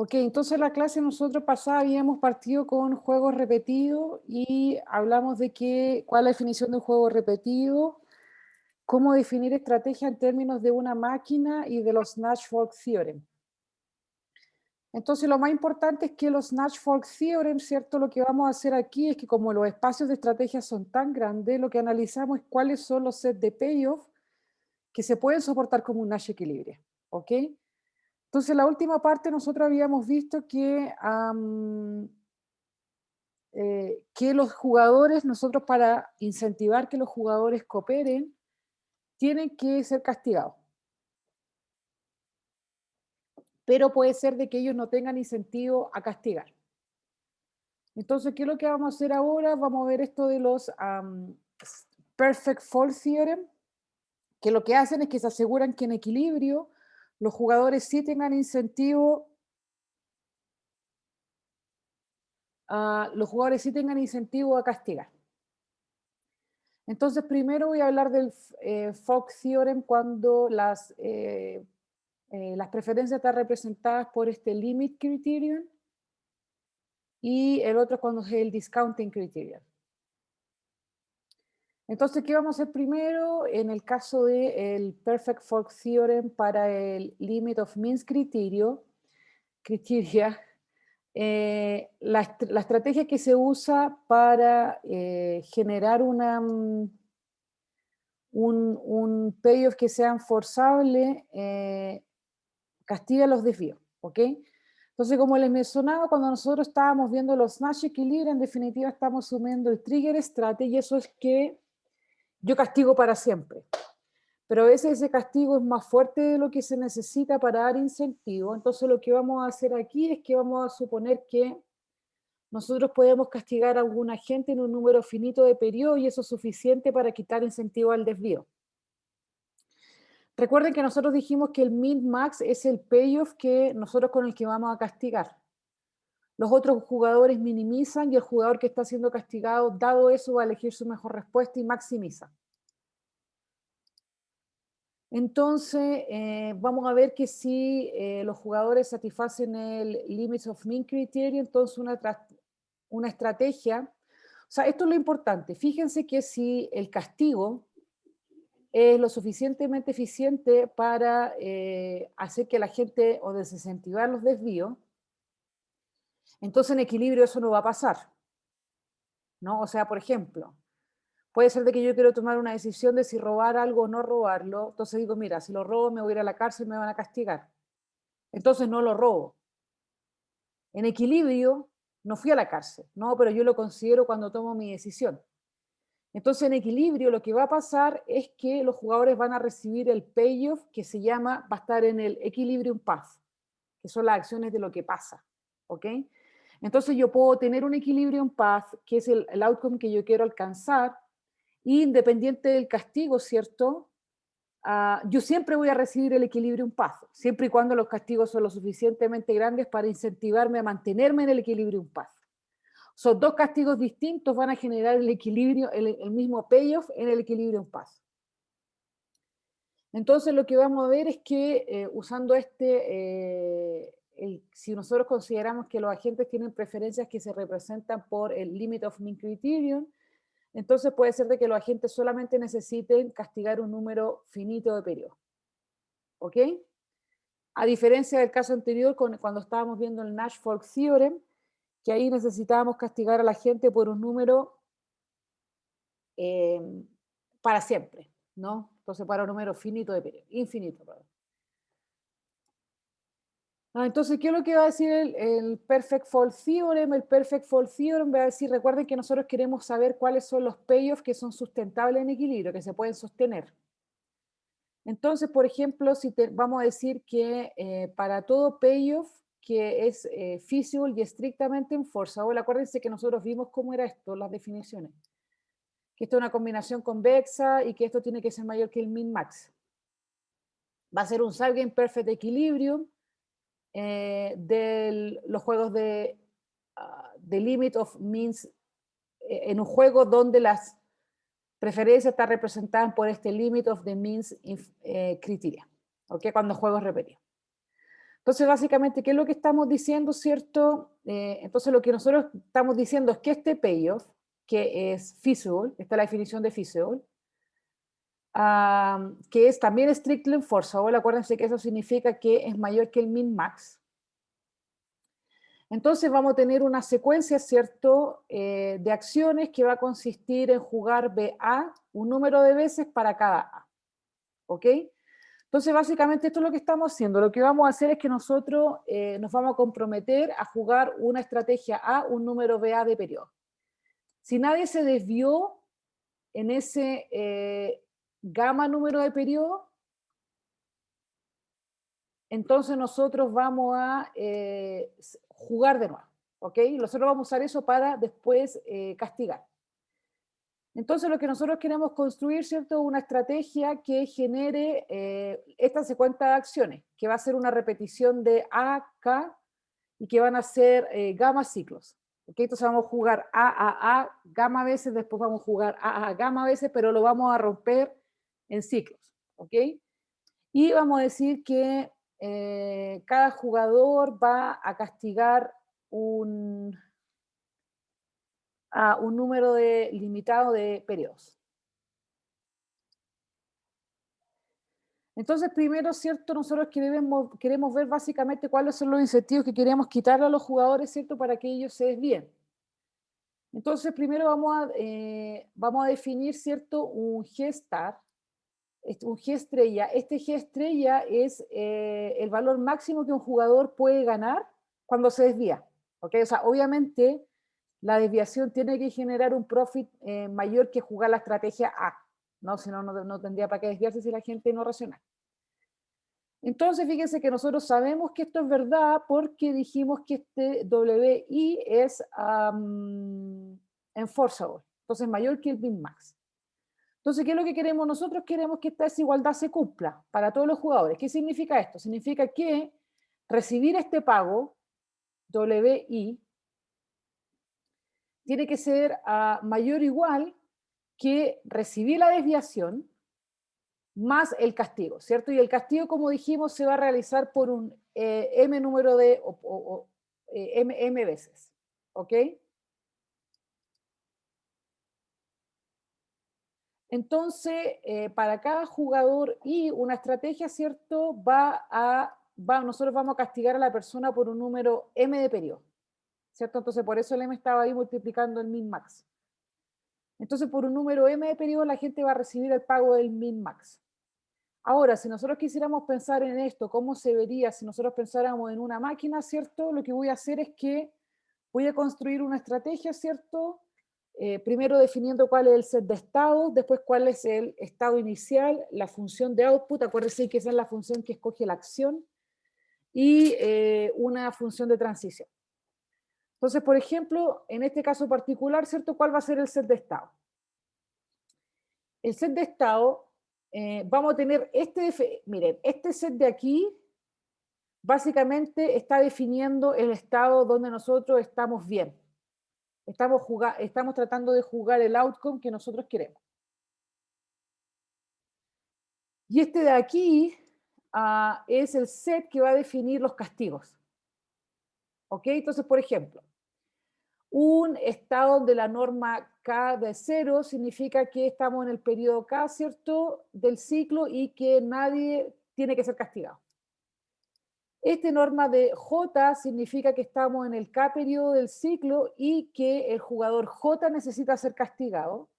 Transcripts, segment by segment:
Ok, entonces la clase nosotros pasada habíamos partido con juegos repetidos y hablamos de cuál es la definición de un juego repetido, cómo definir estrategia en términos de una máquina y de los Nash-Folk Theorem. Entonces lo más importante es que los Nash-Folk Theorem, ¿cierto? Lo que vamos a hacer aquí es que como los espacios de estrategia son tan grandes, lo que analizamos es cuáles son los sets de payoff que se pueden soportar como un Nash equilibrio, ¿ok? Entonces, la última parte nosotros habíamos visto que los jugadores, nosotros para incentivar que los jugadores cooperen, tienen que ser castigados. Pero puede ser de que ellos no tengan incentivo a castigar. Entonces, ¿qué es lo que vamos a hacer ahora? Vamos a ver esto de los Perfect Fall Theorem, que lo que hacen es que se aseguran que en equilibrio los jugadores sí tengan incentivo a castigar. Entonces, primero voy a hablar del Folk Theorem cuando las preferencias están representadas por este Limit Criterion y el otro cuando es el Discounting Criterion. Entonces, ¿qué vamos a hacer primero? En el caso del Perfect Folk Theorem para el Limit of Means Criteria, la estrategia que se usa para generar un payoff que sea enforzable castiga los desvíos, ¿ok? Entonces, como les mencionaba, cuando nosotros estábamos viendo los Nash Equilibrium, en definitiva estamos sumiendo el Trigger Strategy, y eso es que yo castigo para siempre. Pero a veces ese castigo es más fuerte de lo que se necesita para dar incentivo. Entonces, lo que vamos a hacer aquí es que vamos a suponer que nosotros podemos castigar a alguna gente en un número finito de periodos y eso es suficiente para quitar incentivo al desvío. Recuerden que nosotros dijimos que el min-max es el payoff que nosotros con el que vamos a castigar. Los otros jugadores minimizan y el jugador que está siendo castigado, dado eso, va a elegir su mejor respuesta y maximiza. Entonces, vamos a ver que si los jugadores satisfacen el Limits of Mean Criteria, entonces una estrategia, o sea, esto es lo importante, fíjense que si el castigo es lo suficientemente eficiente para hacer que la gente o desincentivar los desvíos, entonces en equilibrio eso no va a pasar, ¿no? O sea, por ejemplo, puede ser de que yo quiero tomar una decisión de si robar algo o no robarlo, entonces digo, mira, si lo robo me voy a ir a la cárcel, me van a castigar, entonces no lo robo. En equilibrio no fui a la cárcel, no, pero yo lo considero cuando tomo mi decisión. Entonces, en equilibrio, lo que va a pasar es que los jugadores van a recibir el payoff que se llama, va a estar en el equilibrium path, que son las acciones de lo que pasa, ¿ok? Entonces, yo puedo tener un equilibrium path, que es el outcome que yo quiero alcanzar, independiente del castigo, ¿cierto? Yo siempre voy a recibir el equilibrium path, siempre y cuando los castigos son lo suficientemente grandes para incentivarme a mantenerme en el equilibrium path. Son dos castigos distintos, van a generar el equilibrio, el mismo payoff en el equilibrium path. Entonces lo que vamos a ver es que usando si nosotros consideramos que los agentes tienen preferencias que se representan por el Limit of Mean Criterion, entonces puede ser de que los agentes solamente necesiten castigar un número finito de periodos. ¿Ok? A diferencia del caso anterior, cuando estábamos viendo el Nash-Folk Theorem, que ahí necesitábamos castigar a la gente por un número para siempre, ¿no? Entonces, para un número finito de periodo, infinito, perdón. Entonces, ¿qué es lo que va a decir el Perfect Fall Theorem? El Perfect Fall Theorem va a decir, recuerden que nosotros queremos saber cuáles son los payoffs que son sustentables en equilibrio, que se pueden sostener. Entonces, por ejemplo, si vamos a decir que para todo payoff que es feasible y estrictamente enforceable, acuérdense que nosotros vimos cómo era esto, las definiciones. Que esto es una combinación convexa y que esto tiene que ser mayor que el min-max. Va a ser un Salgame Perfect Equilibrium de los juegos de Limit of Means, en un juego donde las preferencias están representadas por este Limit of the Means criteria, ¿ok? Cuando el juego es repetido. Entonces, básicamente, ¿qué es lo que estamos diciendo, cierto? Entonces, lo que nosotros estamos diciendo es que este payoff, que es feasible, esta es la definición de feasible, que es también strictly enforceable, acuérdense que eso significa que es mayor que el min-max. Entonces vamos a tener una secuencia, ¿cierto?, de acciones que va a consistir en jugar BA un número de veces para cada A, ¿ok? Entonces básicamente esto es lo que estamos haciendo. Lo que vamos a hacer es que nosotros nos vamos a comprometer a jugar una estrategia A, un número BA de periodo. Si nadie se desvió en ese gamma número de periodo, entonces nosotros vamos a jugar de nuevo, ¿ok? Nosotros vamos a usar eso para después castigar. Entonces lo que nosotros queremos construir, ¿cierto? Una estrategia que genere esta secuencia de acciones, que va a ser una repetición de A, K, y que van a ser gamma ciclos. ¿Ok? Entonces vamos a jugar A, gamma veces, después vamos a jugar A, gamma veces, pero lo vamos a romper en ciclos. ¿Ok? Y vamos a decir que cada jugador va a castigar un número limitado de periodos. Entonces, primero, ¿cierto? Nosotros queremos ver básicamente cuáles son los incentivos que queremos quitarle a los jugadores, ¿cierto? Para que ellos se desvíen. Entonces, primero vamos a definir, ¿cierto? Un G star, un G estrella. Este G estrella es el valor máximo que un jugador puede ganar cuando se desvía. ¿Ok? O sea, obviamente la desviación tiene que generar un profit mayor que jugar la estrategia A, ¿no? Si no, no tendría para qué desviarse si la gente no raciona. Entonces, fíjense que nosotros sabemos que esto es verdad porque dijimos que este WI es enforceable, entonces mayor que el min-max. Entonces, ¿qué es lo que queremos? Nosotros queremos que esta desigualdad se cumpla para todos los jugadores. ¿Qué significa esto? Significa que recibir este pago, WI, tiene que ser mayor o igual que recibir la desviación más el castigo, ¿cierto? Y el castigo, como dijimos, se va a realizar por un M número de, M veces, ¿ok? Entonces, para cada jugador y una estrategia, ¿cierto? Nosotros vamos a castigar a la persona por un número M de periodo, ¿cierto? Entonces, por eso el M estaba ahí multiplicando el min-max. Entonces, por un número M de periodo, la gente va a recibir el pago del min-max. Ahora, si nosotros quisiéramos pensar en esto, ¿cómo se vería si nosotros pensáramos en una máquina, ¿cierto? Lo que voy a hacer es que voy a construir una estrategia, ¿cierto? Primero definiendo cuál es el set de estados, después cuál es el estado inicial, la función de output, acuérdense que esa es la función que escoge la acción, y una función de transición. Entonces, por ejemplo, en este caso particular, ¿cierto? ¿Cuál va a ser el set de estado? El set de estado, vamos a tener miren, este set de aquí, básicamente está definiendo el estado donde nosotros estamos bien. Estamos tratando de jugar el outcome que nosotros queremos. Y este de aquí es el set que va a definir los castigos. ¿Ok? Entonces, por ejemplo, un estado de la norma K de 0 significa que estamos en el periodo K, ¿cierto?, del ciclo y que nadie tiene que ser castigado. Este norma de J significa que estamos en el K periodo del ciclo y que el jugador J necesita ser castigado.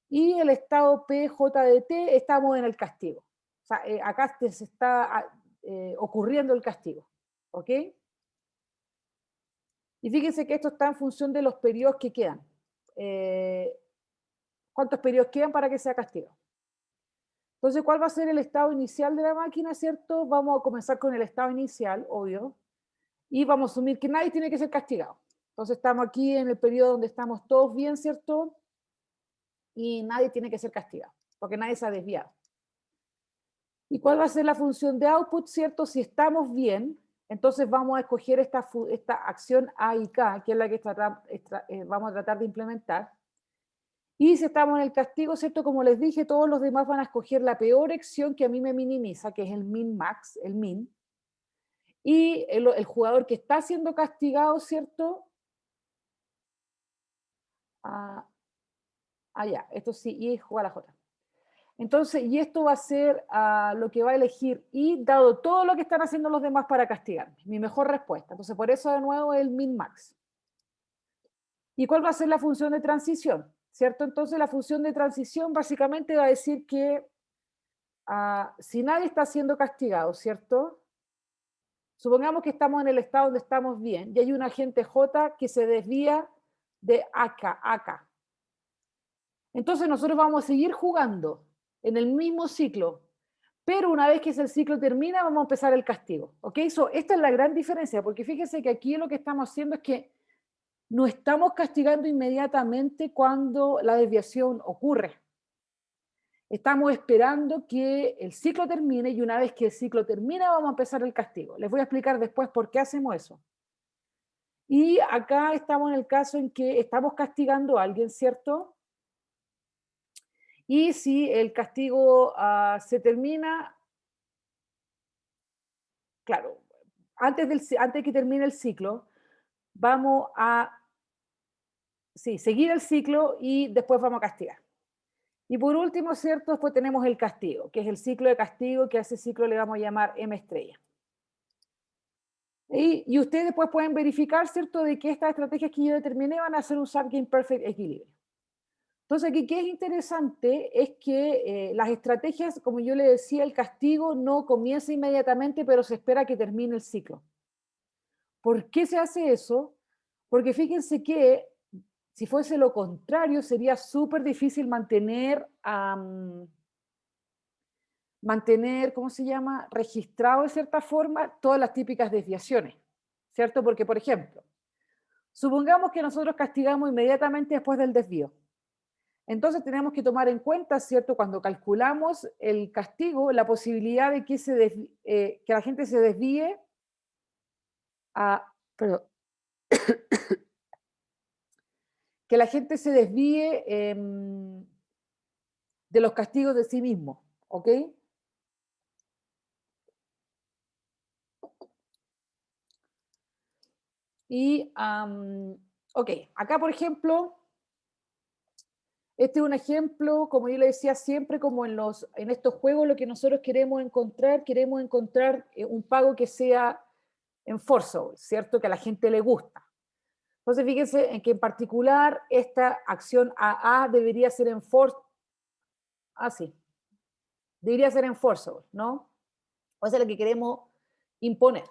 Y el estado P, J de T, estamos en el castigo. O sea, acá se está ocurriendo el castigo. ¿Ok? Y fíjense que esto está en función de los periodos que quedan. ¿Cuántos periodos quedan para que sea castigo? Entonces, ¿cuál va a ser el estado inicial de la máquina, cierto? Vamos a comenzar con el estado inicial, obvio, y vamos a asumir que nadie tiene que ser castigado. Entonces, estamos aquí en el periodo donde estamos todos bien, ¿cierto? Y nadie tiene que ser castigado, porque nadie se ha desviado. ¿Y cuál va a ser la función de output, cierto? Si estamos bien, entonces vamos a escoger esta acción A y K, que es la que vamos a tratar de implementar. Y si estamos en el castigo, ¿cierto? Como les dije, todos los demás van a escoger la peor acción que a mí me minimiza, que es el min-max, el min. y el jugador que está siendo castigado, ¿cierto? Ah, ya, esto sí, y juega la J. Entonces, y esto va a ser lo que va a elegir y dado todo lo que están haciendo los demás para castigarme. Mi mejor respuesta. Entonces, por eso de nuevo el min-max. ¿Y cuál va a ser la función de transición? ¿Cierto? Entonces, la función de transición básicamente va a decir que si nadie está siendo castigado, ¿cierto? Supongamos que estamos en el estado donde estamos bien y hay un agente J que se desvía de acá. Entonces nosotros vamos a seguir jugando en el mismo ciclo, pero una vez que ese ciclo termina, vamos a empezar el castigo. ¿Ok? Esta es la gran diferencia, porque fíjense que aquí lo que estamos haciendo es que no estamos castigando inmediatamente cuando la desviación ocurre. Estamos esperando que el ciclo termine y una vez que el ciclo termina, vamos a empezar el castigo. Les voy a explicar después por qué hacemos eso. Y acá estamos en el caso en que estamos castigando a alguien, ¿cierto? Y si el castigo se termina, claro, antes de que termine el ciclo, vamos a seguir el ciclo y después vamos a castigar. Y por último, ¿cierto? Después tenemos el castigo, que es el ciclo de castigo, que a ese ciclo le vamos a llamar M estrella. Y ustedes después pueden verificar, ¿cierto?, de que estas estrategias que yo determiné van a ser un subgame perfect equilibrio. Entonces, aquí qué es interesante es que las estrategias, como yo le decía, el castigo no comienza inmediatamente, pero se espera que termine el ciclo. ¿Por qué se hace eso? Porque fíjense que si fuese lo contrario, sería súper difícil mantener, ¿cómo se llama?, registrado de cierta forma todas las típicas desviaciones, ¿cierto? Porque, por ejemplo, supongamos que nosotros castigamos inmediatamente después del desvío. Entonces tenemos que tomar en cuenta, ¿cierto?, cuando calculamos el castigo, la posibilidad de que, que la gente se desvíe perdón, que la gente se desvíe de los castigos de sí mismo, ¿ok? Y, ok, acá por ejemplo, este es un ejemplo, como yo le decía siempre, como en estos juegos lo que nosotros queremos encontrar un pago que sea enforceable, ¿cierto? Que a la gente le gusta. Entonces, fíjense en que en particular esta acción AA debería ser debería ser enforceable, ¿no? O sea, lo que queremos imponer.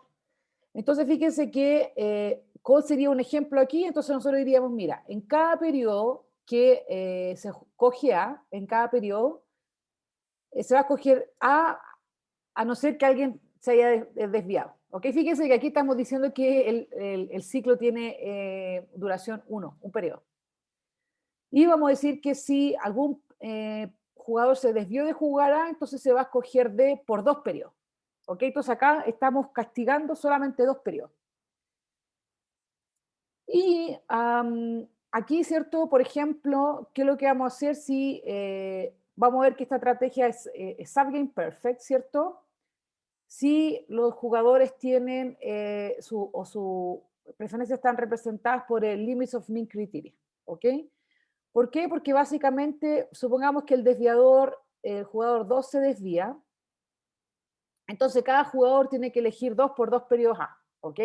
Entonces, fíjense que, ¿cuál sería un ejemplo aquí? Entonces nosotros diríamos, mira, en cada periodo que se coge A, en cada periodo, se va a escoger a no ser que alguien se haya desviado. ¿Ok? Fíjense que aquí estamos diciendo que el ciclo tiene duración 1, un periodo. Y vamos a decir que si algún jugador se desvió de jugar A, entonces se va a escoger D por 2 periodos. ¿Ok? Entonces acá estamos castigando solamente 2 periodos. Y aquí, ¿cierto? Por ejemplo, ¿qué es lo que vamos a hacer si vamos a ver que esta estrategia es subgame perfect, ¿cierto? Si los jugadores tienen su preferencias están representadas por el limits of mean criteria, ¿ok? ¿Por qué? Porque básicamente, supongamos que el jugador 2 se desvía, entonces cada jugador tiene que elegir 2 por 2 periodos A, ¿ok?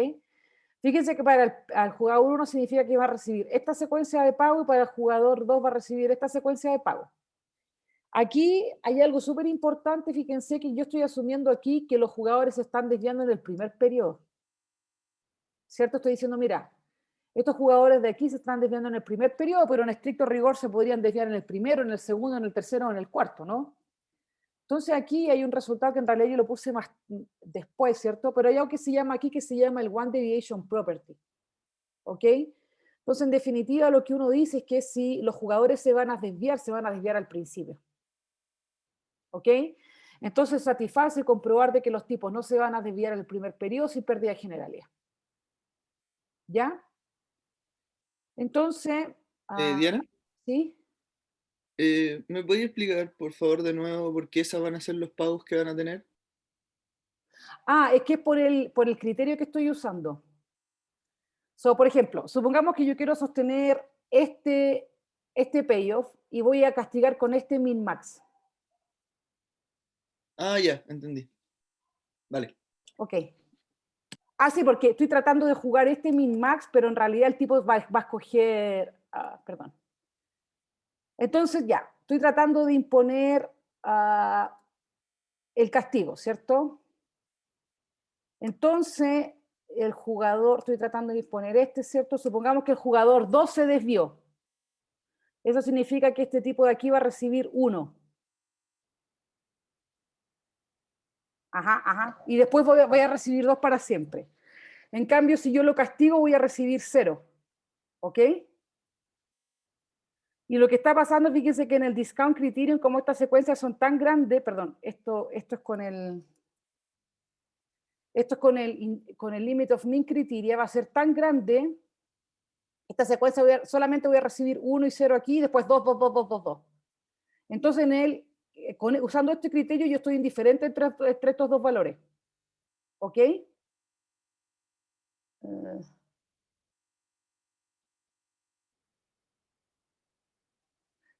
Fíjense que para el jugador 1 significa que va a recibir esta secuencia de pago y para el jugador 2 va a recibir esta secuencia de pago. Aquí hay algo súper importante, fíjense que yo estoy asumiendo aquí que los jugadores se están desviando en el primer periodo. ¿Cierto? Estoy diciendo, mira, estos jugadores de aquí se están desviando en el primer periodo, pero en estricto rigor se podrían desviar en el primero, en el segundo, en el tercero o en el cuarto, ¿no? Entonces aquí hay un resultado que en realidad yo lo puse más después, ¿cierto? Pero hay algo que se llama aquí que se llama el One Deviation Property. ¿Ok? Entonces, en definitiva, lo que uno dice es que si los jugadores se van a desviar al principio. ¿Ok? Entonces, satisface comprobar de que los tipos no se van a desviar al primer periodo sin pérdida de generalidad. ¿Ya? Entonces, Diana, ¿sí? ¿me podías explicar, por favor, de nuevo por qué esos van a ser los pagos que van a tener? Ah, es que es por el criterio que estoy usando. So, por ejemplo, supongamos que yo quiero sostener este payoff y voy a castigar con este min-max. Ah, ya, entendí. Vale. Ok. Ah, sí, porque estoy tratando de jugar este min-max, pero en realidad el tipo va a escoger... perdón. Entonces ya, estoy tratando de imponer el castigo, ¿cierto? Entonces, el jugador, estoy tratando de imponer este, ¿cierto? Supongamos que el jugador 2 se desvió. Eso significa que este tipo de aquí va a recibir 1. Ajá, ajá. Y después voy a recibir 2 para siempre. En cambio, si yo lo castigo, voy a recibir 0. ¿Ok? Y lo que está pasando, fíjense que en el discount criterion, como estas secuencias son tan grandes, perdón, esto es con el... Esto es con el limit of mean criteria, va a ser tan grande, esta secuencia solamente voy a recibir 1 y 0 aquí, y después 2, 2, 2, 2, 2, 2. Entonces, usando este criterio, yo estoy indiferente entre estos dos valores. ¿Ok?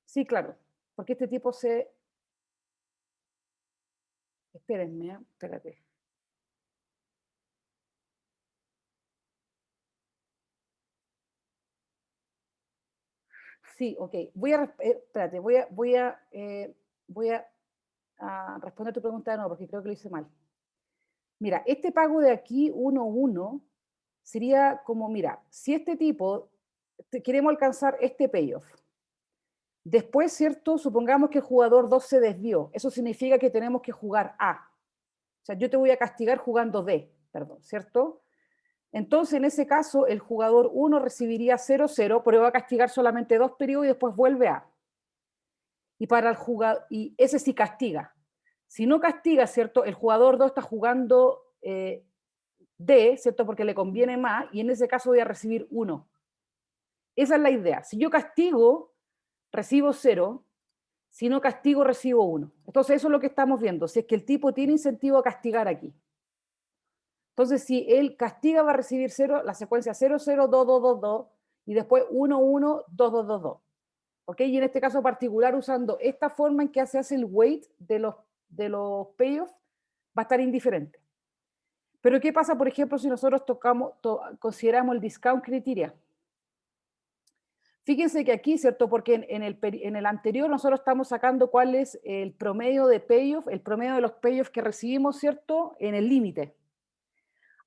Sí, claro, porque este tipo se... Espérenme, espérate. Sí, ok. Espérate, voy a responder tu pregunta de nuevo, porque creo que lo hice mal. Mira, este pago de aquí, 1-1, sería como, mira, si este tipo, queremos alcanzar este payoff. Después, ¿cierto? Supongamos que el jugador 2 se desvió. Eso significa que tenemos que jugar A. O sea, yo te voy a castigar jugando D, perdón, ¿cierto? Entonces, en ese caso, el jugador 1 recibiría 0-0, pero va a castigar solamente 2 periodos y después vuelve A. Y para el jugador, y ese sí castiga. Si no castiga, ¿cierto? El jugador 2 está jugando D, ¿cierto? Porque le conviene más, y en ese caso voy a recibir 1. Esa es la idea. Si yo castigo, recibo 0. Si no castigo, recibo 1. Entonces, eso es lo que estamos viendo. Si es que el tipo tiene incentivo a castigar aquí. Entonces, si él castiga, va a recibir 0, la secuencia 0, 0, 2, 2, 2, 2, y después 1, 1, 2, 2, 2, 2. ¿Ok? Y en este caso particular, usando esta forma en que se hace el weight de los payoffs, va a estar indiferente. Pero ¿qué pasa, por ejemplo, si nosotros consideramos el discount criteria? Fíjense que aquí, ¿cierto? Porque en el anterior nosotros estamos sacando cuál es el promedio de payoff, el promedio de los payoffs que recibimos, ¿cierto? En el límite.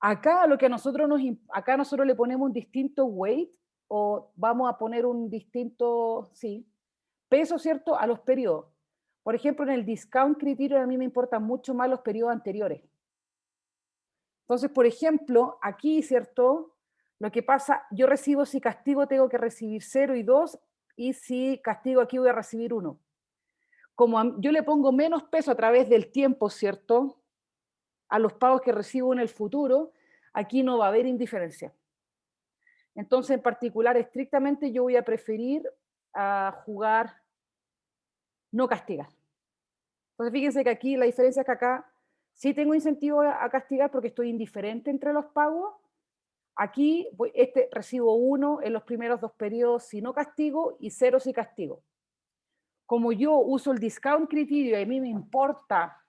Acá lo que acá nosotros le ponemos un distinto weight, o vamos a poner un distinto, sí, peso, ¿cierto? A los periodos. Por ejemplo, en el discount criterio a mí me importan mucho más los periodos anteriores. Entonces, por ejemplo, aquí, ¿cierto? Lo que pasa, yo recibo, si castigo tengo que recibir 0 y 2, y si castigo aquí voy a recibir 1. Como yo le pongo menos peso a través del tiempo, ¿cierto? A los pagos que recibo en el futuro, aquí no va a haber indiferencia. Entonces, en particular, estrictamente yo voy a preferir jugar no castigar. Entonces, fíjense que aquí la diferencia es que acá sí tengo incentivo a castigar porque estoy indiferente entre los pagos. Aquí recibo 1 en los primeros 2 periodos si no castigo y 0 si castigo. Como yo uso el discount criterio y a mí me importa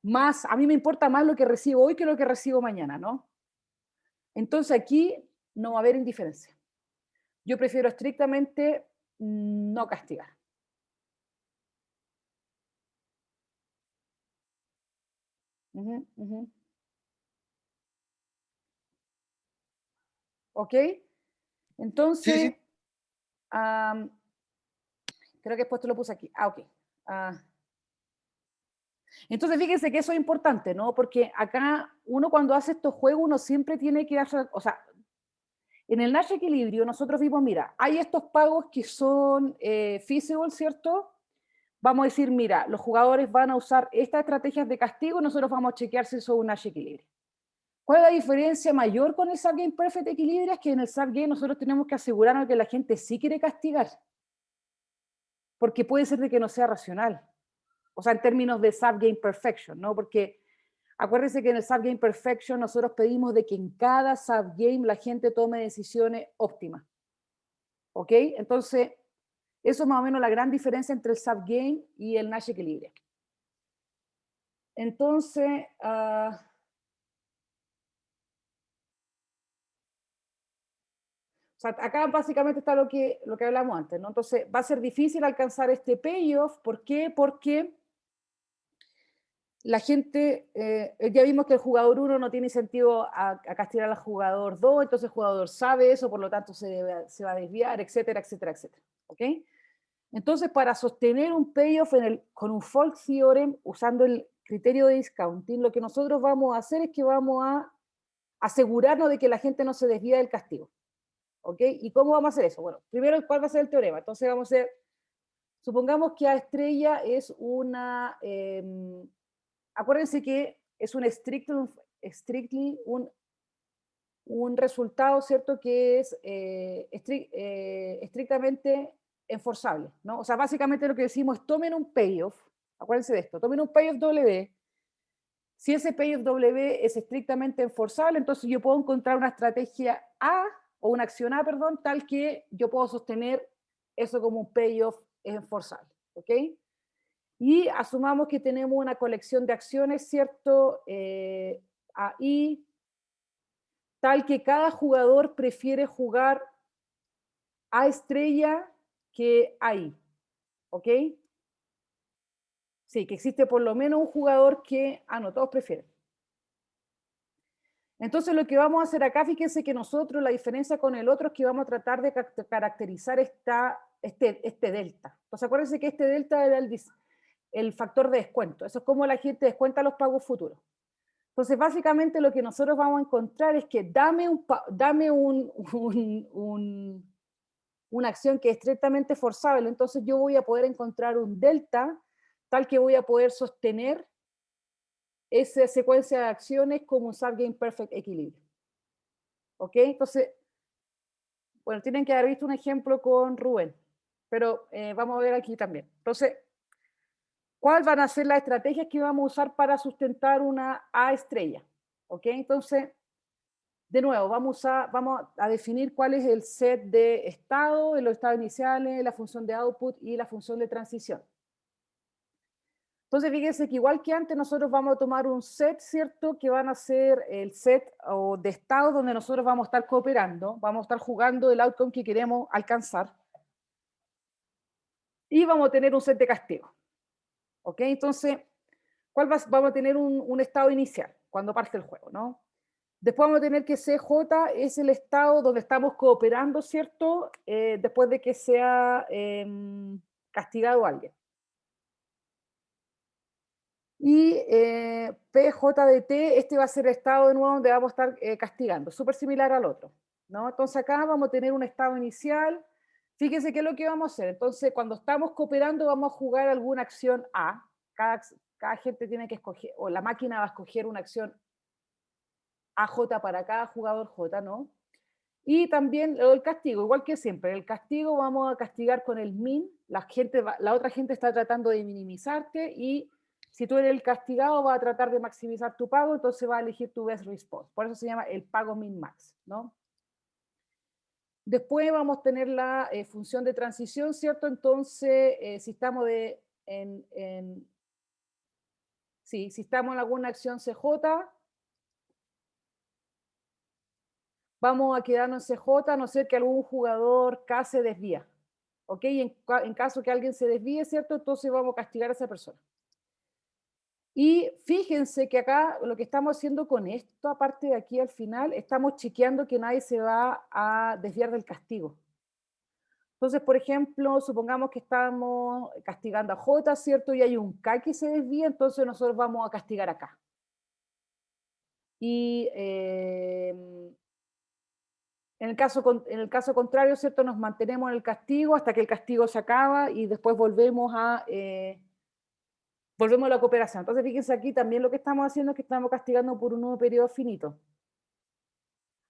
más lo que recibo hoy que lo que recibo mañana, ¿no? Entonces aquí no va a haber indiferencia. Yo prefiero estrictamente no castigar. Ujú, ujú. ¿Ok? Sí, Entonces, sí. um, creo que después te lo puse aquí. Ok. Uh, entonces, fíjense que eso es importante, ¿no? Porque acá uno cuando hace estos juegos, uno siempre tiene que hacer, o sea, en el Nash Equilibrio nosotros vimos, mira, hay estos pagos que son feasible, ¿cierto? Vamos a decir, mira, los jugadores van a usar estas estrategias de castigo y nosotros vamos a chequear si eso es un Nash Equilibrio. ¿Cuál es la diferencia mayor con el Subgame Perfect Equilibrio? Es que en el Subgame nosotros tenemos que asegurarnos que la gente sí quiere castigar, porque puede ser de que no sea racional. O sea, en términos de Subgame Perfection, ¿no? Porque Acuérdense que en el Subgame Perfection nosotros pedimos de que en cada subgame la gente tome decisiones óptimas. ¿Ok? Entonces, eso es más o menos la gran diferencia entre el subgame y el Nash Equilibrium. Entonces, o sea, acá básicamente está lo que hablamos antes, ¿no? Entonces, va a ser difícil alcanzar este payoff. ¿Por qué? Porque la gente, ya vimos que el jugador 1 no tiene sentido a castigar al jugador 2, entonces el jugador sabe eso, por lo tanto se va a desviar, etcétera, etcétera, etcétera. ¿Ok? Entonces, para sostener un payoff con un fault theorem, usando el criterio de discounting, lo que nosotros vamos a hacer es que vamos a asegurarnos de que la gente no se desvía del castigo. ¿Ok? ¿Y cómo vamos a hacer eso? Bueno, primero, ¿cuál va a ser el teorema? Entonces vamos a hacer, supongamos que A estrella es una, acuérdense que es un strictly un resultado, ¿cierto? Que es estrictamente enforzable, ¿no? O sea, básicamente lo que decimos es tomen un payoff, acuérdense de esto, tomen un payoff W. Si ese payoff W es estrictamente enforzable, entonces yo puedo encontrar una estrategia A, o una acción A, perdón, tal que yo puedo sostener eso como un payoff enforzable, ¿ok? Y asumamos que tenemos una colección de acciones, ¿cierto? Ahí, tal que cada jugador prefiere jugar A estrella que ahí, ¿ok? Sí, que existe por lo menos un jugador que, no, todos prefieren. Entonces lo que vamos a hacer acá, fíjense que nosotros la diferencia con el otro es que vamos a tratar de caracterizar este delta. Entonces acuérdense que este delta era el factor de descuento. Eso es como la gente descuenta los pagos futuros. Entonces básicamente lo que nosotros vamos a encontrar es que dame una acción que es estrictamente forzable, entonces yo voy a poder encontrar un delta tal que voy a poder sostener esa secuencia de acciones como un subgame perfect equilibrio. ¿Ok? Entonces, bueno, tienen que haber visto un ejemplo con Rubén, pero vamos a ver aquí también. Entonces, ¿cuáles van a ser las estrategias que vamos a usar para sustentar una A estrella? ¿Ok? Entonces, de nuevo, vamos a definir cuál es el set de estado, de los estados iniciales, la función de output y la función de transición. Entonces, fíjense que igual que antes, nosotros vamos a tomar un set, ¿cierto? Que van a ser el set de estados donde nosotros vamos a estar cooperando, vamos a estar jugando el outcome que queremos alcanzar. Y vamos a tener un set de castigo. ¿Ok? Entonces, vamos a tener un estado inicial cuando parte el juego, ¿no? Después vamos a tener que CJ es el estado donde estamos cooperando, ¿cierto? Después de que sea castigado alguien. Y PJDT, este va a ser el estado de nuevo donde vamos a estar castigando, súper similar al otro, ¿no? Entonces acá vamos a tener un estado inicial. Fíjense qué es lo que vamos a hacer. Entonces, cuando estamos cooperando, vamos a jugar alguna acción A. Cada gente tiene que escoger, o la máquina va a escoger una acción AJ para cada jugador J, ¿no? Y también el castigo, igual que siempre. El castigo vamos a castigar con el min. La otra gente está tratando de minimizarte y si tú eres el castigado vas a tratar de maximizar tu pago, entonces vas a elegir tu best response. Por eso se llama el pago min-max, ¿no? Después vamos a tener la función de transición, ¿cierto? Entonces, si estamos si estamos en alguna acción CJ, vamos a quedarnos en CJ a no ser que algún jugador K se desvía. ¿Ok? En caso que alguien se desvíe, ¿cierto? Entonces vamos a castigar a esa persona. Y fíjense que acá lo que estamos haciendo con esto, aparte de aquí al final, estamos chequeando que nadie se va a desviar del castigo. Entonces, por ejemplo, supongamos que estamos castigando a J, ¿cierto? Y hay un K que se desvía, entonces nosotros vamos a castigar a K. Y en el caso contrario, ¿cierto? Nos mantenemos en el castigo hasta que el castigo se acaba y después volvemos a la cooperación. Entonces, fíjense aquí también lo que estamos haciendo es que estamos castigando por un nuevo periodo finito.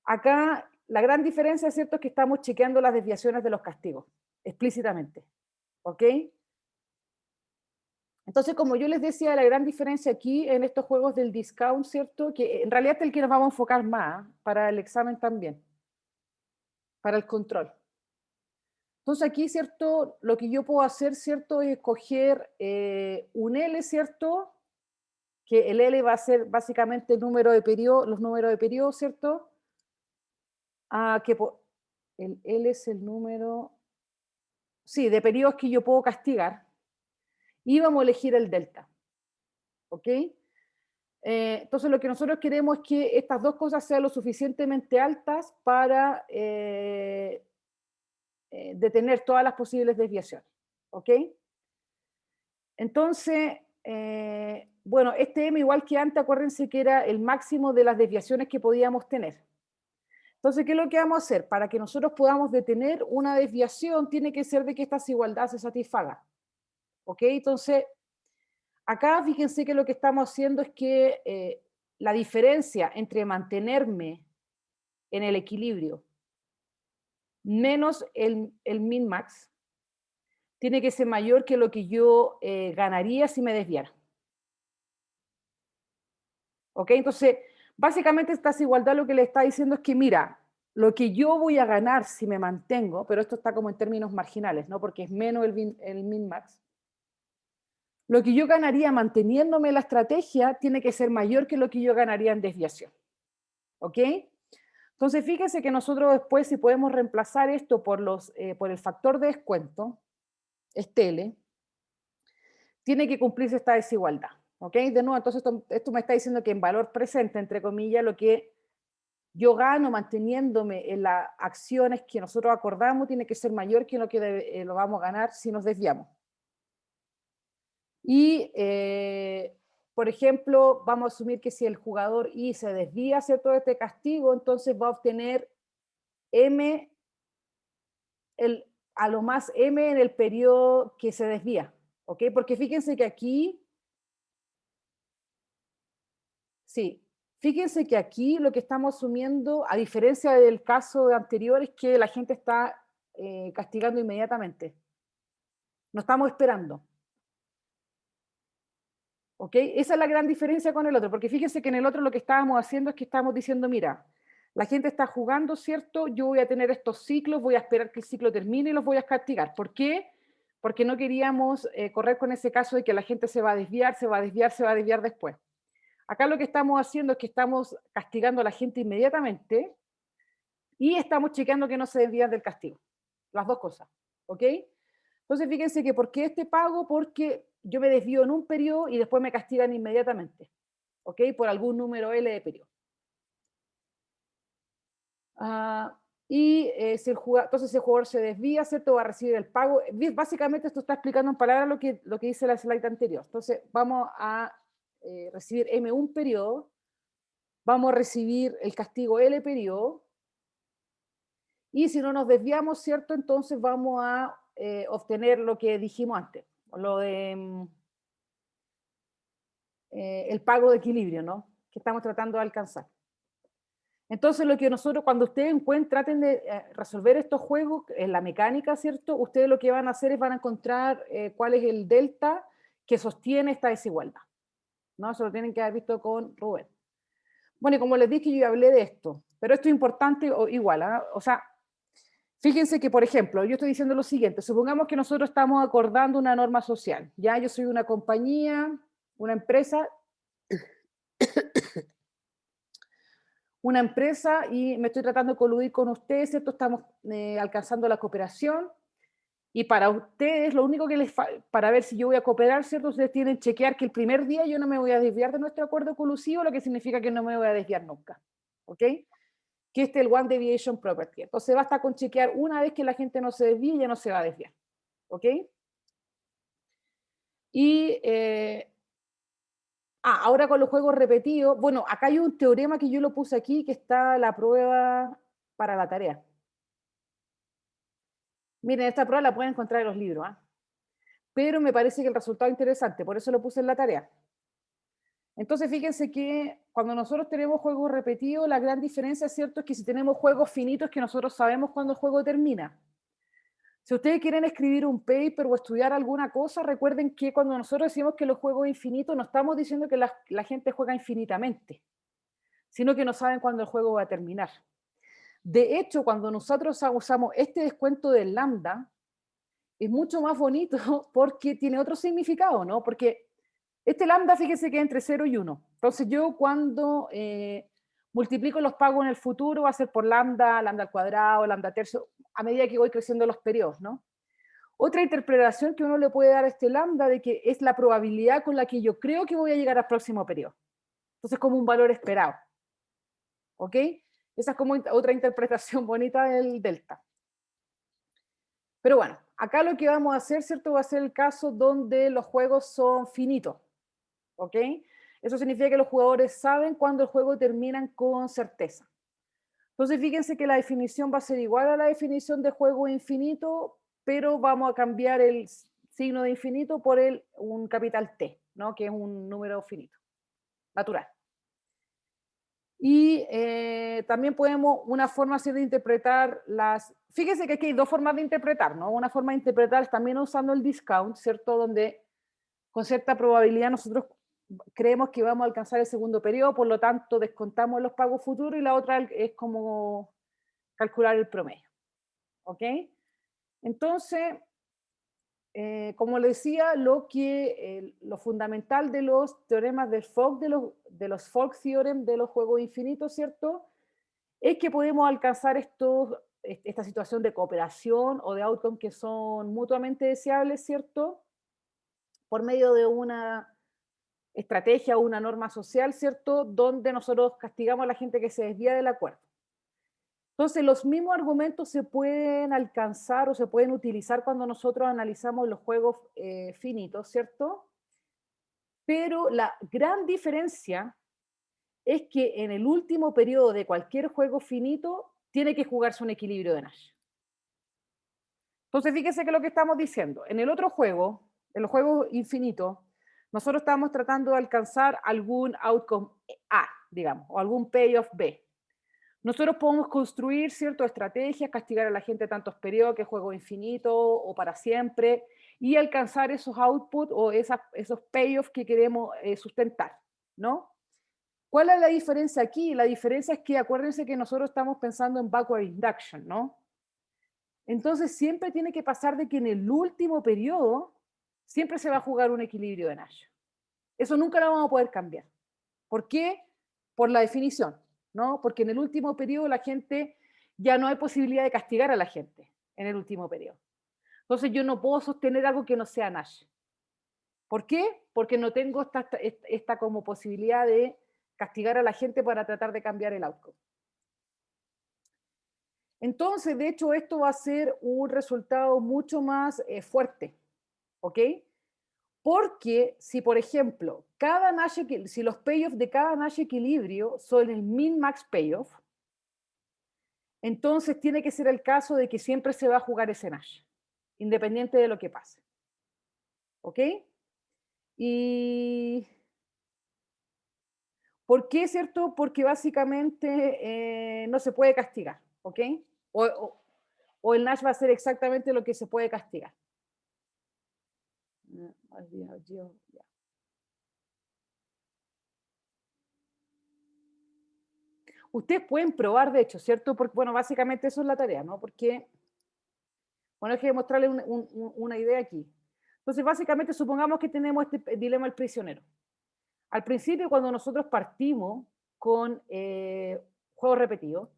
Acá la gran diferencia, ¿cierto? Es que estamos chequeando las desviaciones de los castigos, explícitamente. ¿Ok? Entonces, como yo les decía, la gran diferencia aquí en estos juegos del discount, ¿cierto? Que en realidad es el que nos vamos a enfocar más, para el examen también, para el control. Entonces aquí, ¿cierto? Lo que yo puedo hacer, ¿cierto? Es escoger un L, ¿cierto? Que el L va a ser básicamente el número de periodo, los números de periodo, ¿cierto? El L es el número, sí, de periodos que yo puedo castigar. Y vamos a elegir el delta, ¿ok? Entonces lo que nosotros queremos es que estas dos cosas sean lo suficientemente altas para detener todas las posibles desviaciones, ¿ok? Entonces, bueno, este M igual que antes, acuérdense que era el máximo de las desviaciones que podíamos tener. Entonces, ¿qué es lo que vamos a hacer? Para que nosotros podamos detener una desviación, tiene que ser de que esta desigualdad se satisfaga. ¿Ok? Entonces, acá fíjense que lo que estamos haciendo es que la diferencia entre mantenerme en el equilibrio menos el min-max tiene que ser mayor que lo que yo ganaría si me desviara. ¿Ok? Entonces, básicamente esta desigualdad lo que le está diciendo es que, mira, lo que yo voy a ganar si me mantengo, pero esto está como en términos marginales, ¿no? Porque es menos el min-max. Lo que yo ganaría manteniéndome en la estrategia tiene que ser mayor que lo que yo ganaría en desviación. ¿Ok? Entonces, fíjense que nosotros después, si podemos reemplazar esto por el factor de descuento, este L, tiene que cumplirse esta desigualdad. ¿Ok? De nuevo, entonces esto me está diciendo que en valor presente, entre comillas, lo que yo gano manteniéndome en las acciones que nosotros acordamos tiene que ser mayor que lo que lo vamos a ganar si nos desviamos. Y, por ejemplo, vamos a asumir que si el jugador I se desvía, ¿cierto?, de este castigo, entonces va a obtener M, a lo más M en el periodo que se desvía. ¿Ok? Porque fíjense que aquí, sí, fíjense que aquí lo que estamos asumiendo, a diferencia del caso anterior, es que la gente está castigando inmediatamente. No estamos esperando. ¿Ok? Esa es la gran diferencia con el otro, porque fíjense que en el otro lo que estábamos haciendo es que estábamos diciendo, mira, la gente está jugando, ¿cierto? Yo voy a tener estos ciclos, voy a esperar que el ciclo termine y los voy a castigar. ¿Por qué? Porque no queríamos correr con ese caso de que la gente se va a desviar, se va a desviar, se va a desviar después. Acá lo que estamos haciendo es que estamos castigando a la gente inmediatamente y estamos chequeando que no se desvían del castigo. Las dos cosas, ¿ok? Entonces, fíjense que ¿por qué este pago? Porque yo me desvío en un periodo y después me castigan inmediatamente, ¿ok? Por algún número L de periodo. Si entonces si el jugador se desvía, ¿cierto? Va a recibir el pago. Básicamente esto está explicando en palabras lo que dice la slide anterior. Entonces vamos a recibir M1 periodo, vamos a recibir el castigo L periodo, y si no nos desviamos, ¿cierto? Entonces vamos a obtener lo que dijimos antes, lo de el pago de equilibrio, ¿no? Que estamos tratando de alcanzar. Entonces, lo que nosotros, cuando ustedes traten de resolver estos juegos en la mecánica, ¿cierto? Ustedes lo que van a hacer es van a encontrar cuál es el delta que sostiene esta desigualdad, ¿no? Eso lo tienen que haber visto con Rubén. Bueno, y como les dije, yo ya hablé de esto, pero esto es importante igual, ¿eh? O sea, fíjense que, por ejemplo, yo estoy diciendo lo siguiente, supongamos que nosotros estamos acordando una norma social, ya yo soy una compañía, una empresa, y me estoy tratando de coludir con ustedes, ¿cierto? Estamos alcanzando la cooperación y para ustedes lo único que para ver si yo voy a cooperar, ¿cierto? Ustedes tienen que chequear que el primer día yo no me voy a desviar de nuestro acuerdo colusivo, lo que significa que no me voy a desviar nunca, ¿ok? Que este es el One Deviation Property. Entonces basta con chequear una vez que la gente no se desvíe, ya no se va a desviar, ¿ok? Y ahora con los juegos repetidos, bueno, acá hay un teorema que yo lo puse aquí, que está la prueba para la tarea. Miren, esta prueba la pueden encontrar en los libros, ¿eh? Pero me parece que el resultado es interesante, por eso lo puse en la tarea. Entonces, fíjense que cuando nosotros tenemos juegos repetidos, la gran diferencia, ¿cierto?, es que si tenemos juegos finitos, que nosotros sabemos cuándo el juego termina. Si ustedes quieren escribir un paper o estudiar alguna cosa, recuerden que cuando nosotros decimos que los juegos infinitos, no estamos diciendo que la gente juega infinitamente, sino que no saben cuándo el juego va a terminar. De hecho, cuando nosotros usamos este descuento del lambda, es mucho más bonito porque tiene otro significado, ¿no? Porque este lambda, fíjense que es entre 0 y 1. Entonces yo cuando multiplico los pagos en el futuro va a ser por lambda, lambda al cuadrado, lambda tercio, a medida que voy creciendo los periodos, ¿no? Otra interpretación que uno le puede dar a este lambda de que es la probabilidad con la que yo creo que voy a llegar al próximo periodo. Entonces como un valor esperado. ¿Ok? Esa es como otra interpretación bonita del delta. Pero bueno, acá lo que vamos a hacer, ¿cierto? Va a ser el caso donde los juegos son finitos. ¿Ok? Eso significa que los jugadores saben cuándo el juego terminan con certeza. Entonces fíjense que la definición va a ser igual a la definición de juego infinito, pero vamos a cambiar el signo de infinito por un capital T, ¿no? Que es un número finito, natural. Y también podemos, una forma así de interpretar las... Fíjense que aquí hay dos formas de interpretar, ¿no? Una forma de interpretar es también usando el discount, ¿cierto? Donde con cierta probabilidad nosotros creemos que vamos a alcanzar el segundo periodo, por lo tanto descontamos los pagos futuros, y la otra es como calcular el promedio. ¿Ok? Entonces, como les decía, lo fundamental de los teoremas de Fogg, de los Fogg Theorem de los juegos infinitos, ¿cierto? Es que podemos alcanzar esta situación de cooperación o de outcome que son mutuamente deseables, ¿cierto? Por medio de una estrategia o una norma social, ¿cierto? Donde nosotros castigamos a la gente que se desvía del acuerdo. Entonces, los mismos argumentos se pueden alcanzar o se pueden utilizar cuando nosotros analizamos los juegos finitos, ¿cierto? Pero la gran diferencia es que en el último periodo de cualquier juego finito tiene que jugarse un equilibrio de Nash. Entonces, fíjense que lo que estamos diciendo, en el otro juego, en los juegos infinitos, nosotros estamos tratando de alcanzar algún outcome A, digamos, o algún payoff B. Nosotros podemos construir ciertas estrategias, castigar a la gente tantos periodos, que juego infinito o para siempre, y alcanzar esos outputs o esos payoffs que queremos sustentar, ¿no? ¿Cuál es la diferencia aquí? La diferencia es que acuérdense que nosotros estamos pensando en backward induction, ¿no? Entonces siempre tiene que pasar de que en el último periodo siempre se va a jugar un equilibrio de Nash. Eso nunca lo vamos a poder cambiar. ¿Por qué? Por la definición, ¿no? Porque en el último periodo la gente, ya no hay posibilidad de castigar a la gente en el último periodo. Entonces yo no puedo sostener algo que no sea Nash. ¿Por qué? Porque no tengo esta como posibilidad de castigar a la gente para tratar de cambiar el outcome. Entonces, de hecho, esto va a ser un resultado mucho más fuerte, ¿ok? Porque si, por ejemplo, si los payoffs de cada Nash equilibrio son el min-max payoff, entonces tiene que ser el caso de que siempre se va a jugar ese Nash, independiente de lo que pase. ¿Ok? Y... ¿por qué, cierto? Porque básicamente no se puede castigar, ¿ok? O el Nash va a ser exactamente lo que se puede castigar. Ustedes pueden probar, de hecho, ¿cierto? Porque, bueno, básicamente eso es la tarea, ¿no? Porque, bueno, hay que mostrarles una idea aquí. Entonces, básicamente, supongamos que tenemos este dilema del prisionero. Al principio, cuando nosotros partimos con juegos repetidos,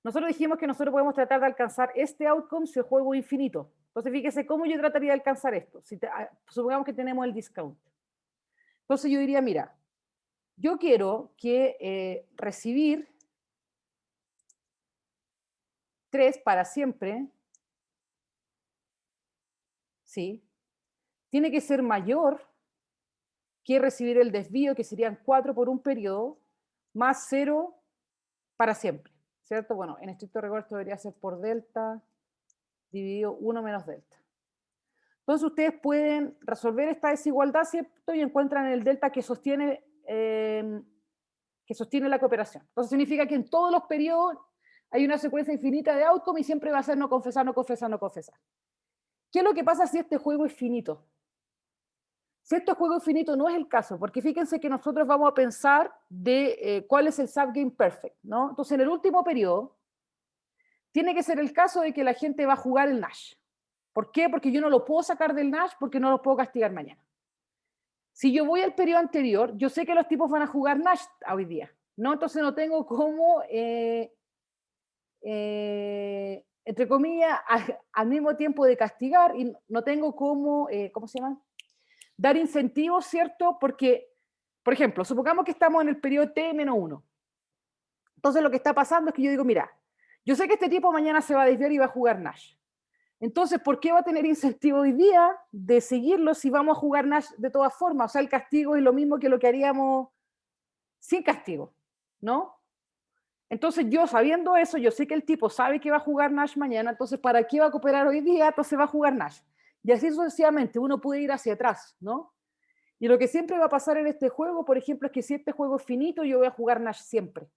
nosotros dijimos que nosotros podemos tratar de alcanzar este outcome si el juego es infinito. Entonces, fíjese cómo yo trataría de alcanzar esto. Supongamos que tenemos el discount. Entonces, yo diría, mira, yo quiero que recibir 3 para siempre, ¿sí? Tiene que ser mayor que recibir el desvío, que serían 4 por un periodo, más 0 para siempre, ¿cierto? Bueno, en estricto rigor esto debería ser por delta dividido 1 menos delta. Entonces ustedes pueden resolver esta desigualdad, ¿cierto? Y encuentran el delta que sostiene la cooperación. Entonces significa que en todos los periodos hay una secuencia infinita de outcome y siempre va a ser no confesar, no confesar, no confesar. ¿Qué es lo que pasa si este juego es finito? Si este juego es finito no es el caso, porque fíjense que nosotros vamos a pensar de cuál es el subgame perfect, ¿no? Entonces, en el último periodo, tiene que ser el caso de que la gente va a jugar el Nash. ¿Por qué? Porque yo no lo puedo sacar del Nash porque no lo puedo castigar mañana. Si yo voy al periodo anterior, yo sé que los tipos van a jugar Nash hoy día, ¿no? Entonces no tengo cómo, entre comillas, al mismo tiempo de castigar y no tengo cómo, ¿cómo se llama? Dar incentivos, ¿cierto? Porque, por ejemplo, supongamos que estamos en el periodo T-1. Entonces lo que está pasando es que yo digo, mira, yo sé que este tipo mañana se va a desviar y va a jugar Nash. Entonces, ¿por qué va a tener incentivo hoy día de seguirlo si vamos a jugar Nash de todas formas? O sea, el castigo es lo mismo que lo que haríamos sin castigo, ¿no? Entonces yo sabiendo eso, yo sé que el tipo sabe que va a jugar Nash mañana, entonces ¿para qué va a cooperar hoy día? Entonces va a jugar Nash. Y así sucesivamente, uno puede ir hacia atrás, ¿no? Y lo que siempre va a pasar en este juego, por ejemplo, es que si este juego es finito, yo voy a jugar Nash siempre.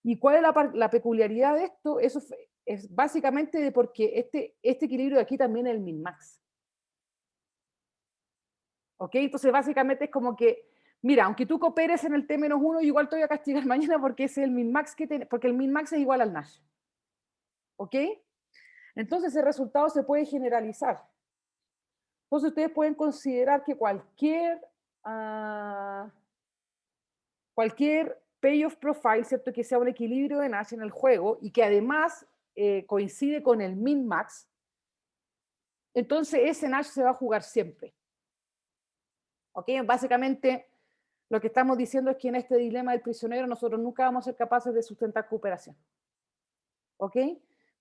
¿Y cuál es la peculiaridad de esto? Eso es básicamente de porque este equilibrio de aquí también es el min-max. ¿Ok? Entonces básicamente es como que, mira, aunque tú cooperes en el T-1, igual te voy a castigar mañana porque es el min-max porque el min-max es igual al Nash. ¿Ok? Entonces ese resultado se puede generalizar. Entonces ustedes pueden considerar que cualquier payoff profile, ¿cierto? Que sea un equilibrio de Nash en el juego y que además coincide con el min-max, entonces ese Nash se va a jugar siempre. ¿Ok? Básicamente lo que estamos diciendo es que en este dilema del prisionero nosotros nunca vamos a ser capaces de sustentar cooperación. ¿Ok?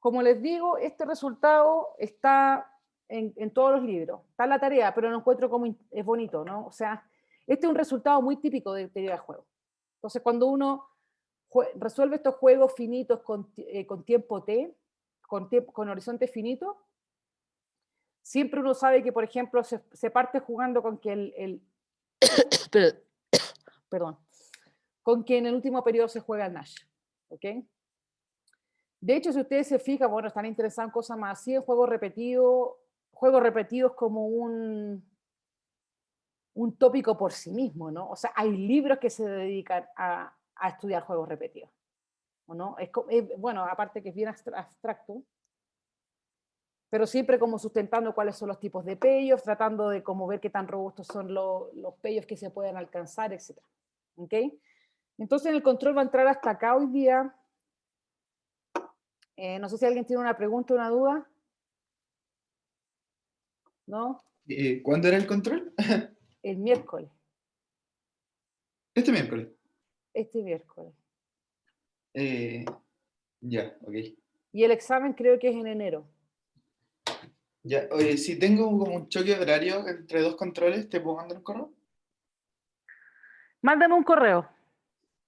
Como les digo, este resultado está en todos los libros. Está en la tarea, pero no encuentro como es bonito, ¿no? O sea, este es un resultado muy típico de teoría de juego. Entonces, cuando uno resuelve estos juegos finitos con tiempo T, con horizonte finito, siempre uno sabe que, por ejemplo, se parte jugando con que perdón, con que en el último periodo se juega el Nash. ¿Ok? De hecho, si ustedes se fijan, bueno, están interesados en cosas más así, en juegos repetidos como un tópico por sí mismo, ¿no? O sea, hay libros que se dedican a estudiar juegos repetidos, ¿no? Bueno, aparte que es bien abstracto, pero siempre como sustentando cuáles son los tipos de payoff, tratando de como ver qué tan robustos son los payoffs que se pueden alcanzar, etc. ¿Ok? Entonces en el control va a entrar hasta acá hoy día. No sé si alguien tiene una pregunta o una duda. ¿No? ¿Cuándo era el control? El miércoles. Este miércoles. Este miércoles. Ya, ok. Y el examen creo que es en enero. Ya, oye, si tengo como un choque de horario entre dos controles, ¿te puedo mandar un correo? Mándame un correo.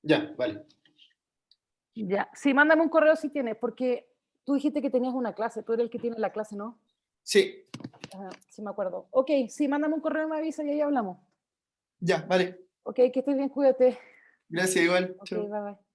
Ya, vale. Ya. Sí, mándame un correo si tienes, porque tú dijiste que tenías una clase. Tú eres el que tiene la clase, ¿no? Sí. Ajá, sí me acuerdo. Ok, sí, mándame un correo, me avisa y ahí hablamos. Ya, vale. Ok, que estés bien, cuídate. Gracias, igual. Ok, Chao. bye bye.